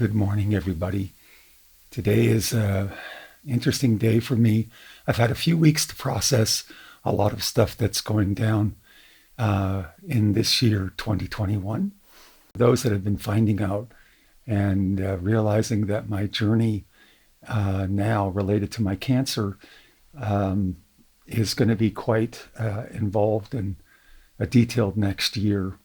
Good morning, everybody. Today is an interesting day for me. I've had a few weeks to process a lot of stuff that's going down in this year, 2021. Those that have been finding out and realizing that my journey now related to my cancer is going to be quite involved and detailed next year.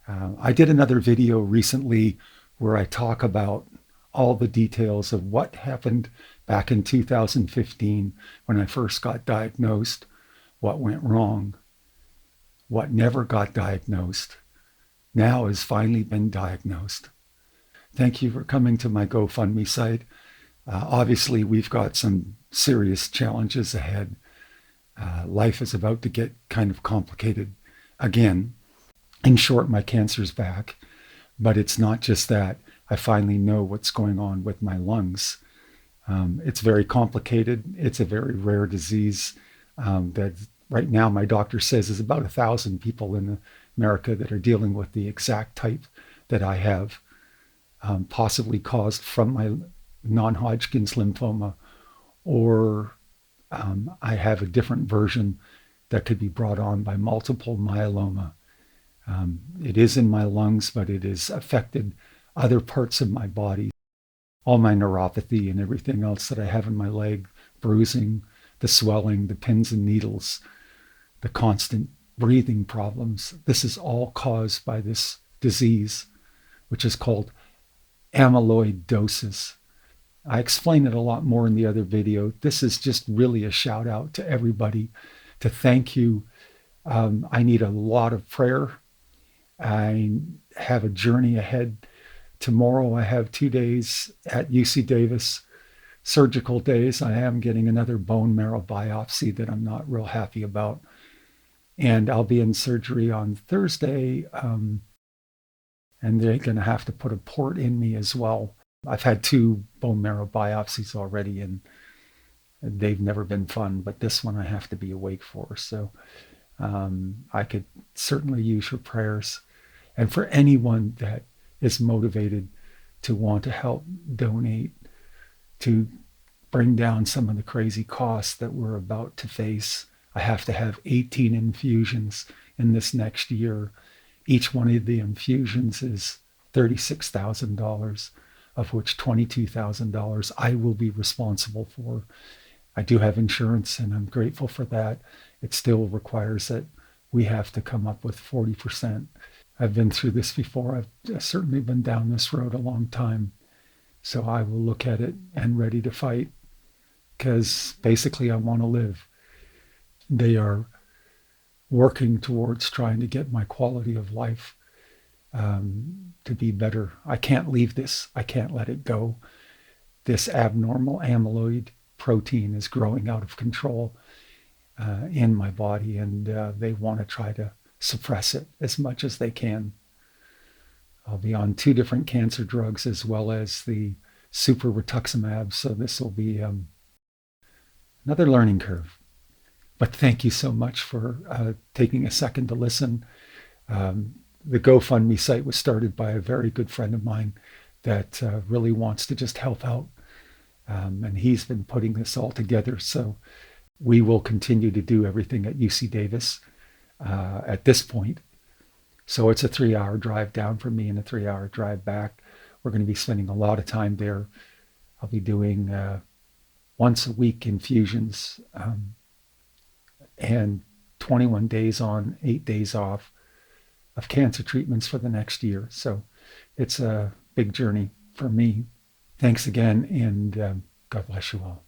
I did another video recently where I talk about all the details of what happened back in 2015 when I first got diagnosed, what went wrong, what never got diagnosed, now has finally been diagnosed. Thank you for coming to my GoFundMe site. Obviously, we've got some serious challenges ahead. Life is about to get kind of complicated again. In short, my cancer's back. But it's not just that. I finally know what's going on with my lungs. It's very complicated. It's a very rare disease that right now my doctor says is about 1,000 people in America that are dealing with the exact type that I have, possibly caused from my non-Hodgkin's lymphoma, or I have a different version that could be brought on by multiple myeloma. It is in my lungs, but it has affected other parts of my body. All my neuropathy and everything else that I have in my leg, bruising, the swelling, the pins and needles, the constant breathing problems. This is all caused by this disease, which is called amyloidosis. I explain it a lot more in the other video. This is just really a shout out to everybody to thank you. I need a lot of prayer. I have a journey ahead. Tomorrow I have 2 days at UC Davis, surgical days. I am getting another bone marrow biopsy that I'm not real happy about. And I'll be in surgery on Thursday, and they're going to have to put a port in me as well. I've had 2 bone marrow biopsies already, and they've never been fun, but this one I have to be awake for. So I could certainly use your prayers. And for anyone that is motivated to want to help donate to bring down some of the crazy costs that we're about to face. I have to have 18 infusions in this next year. Each one of the infusions is $36,000, of which $22,000 I will be responsible for. I do have insurance, and I'm grateful for that. It still requires that we have to come up with 40%. I've been through this before. I've certainly been down this road a long time. So I will look at it and ready to fight, because basically I want to live. They are working towards trying to get my quality of life to be better. I can't leave this. I can't let it go. This abnormal amyloid protein is growing out of control in my body, and they want to try to suppress it as much as they can. I'll be on 2 different cancer drugs as well as the super rituximab, so this will be another learning curve. But thank you so much for taking a second to listen. The GoFundMe site was started by a very good friend of mine that really wants to just help out, and he's been putting this all together. So we will continue to do everything at UC Davis at this point. So it's a 3-hour drive down for me and a 3-hour drive back. We're going to be spending a lot of time there. I'll be doing once a week infusions and 21 days on, 8 days off of cancer treatments for the next year. So it's a big journey for me. Thanks again, and God bless you all.